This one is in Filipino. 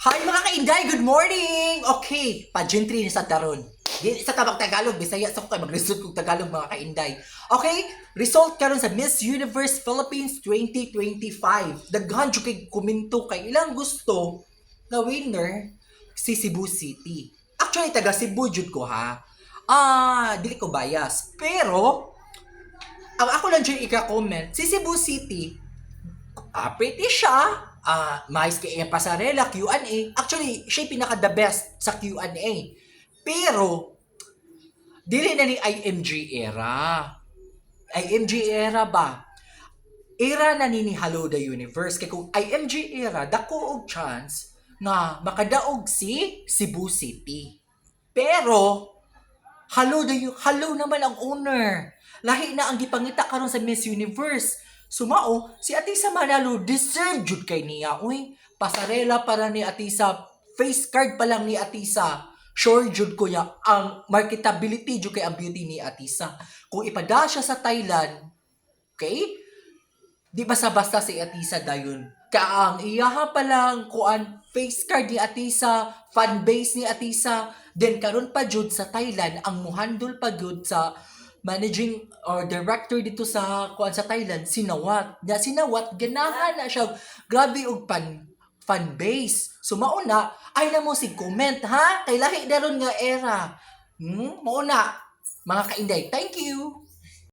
Hi mga kainday, good morning! Okay, pageantry ni sa daron. Sa tabang Tagalog, Bisaya sa ko kay mag-result kong Tagalog mga kainday. Okay, result karon sa Miss Universe Philippines 2025. Daghan jud kay komento kay ilang gusto na winner si Cebu City. Actually taga Cebu jud ko ha. Dili ko bias. Pero ang ako lang dyan ika-comment, si Cebu City pretty siya. Mais kay Pasarela, Q&A. Actually, siya yung pinaka-the best sa Q&A. Pero, dili na ni IMG era. IMG era ba? Era na ni Hello the Universe. Kaya kung IMG era, dako og chance nga makadaog si Cebu City. Pero, Hello naman ang owner. Lahi na ang gipangita karon sa Miss Universe. Sumao, si Atisa Manalo deserve jud kay niya. Uy, pasarela para ni Atisa, face card pa lang ni Atisa. Sure jud ko niya ang marketability jud kay ang beauty ni Atisa. Kung ipada siya sa Thailand, okay? Di basta-basta si Atisa dayon. Kaang iyaha pa lang kuan face card ni Atisa, fan base ni Atisa, then karon pa jud sa Thailand ang muhandol pa jud sa managing or director dito sa kuan sa Thailand si Nawat. Ya si Nawat ganahan na siya grabe og fan base. So mauna ay na mo si comment ha kay lahi daron nga era. Mauna mga kainday. Thank you.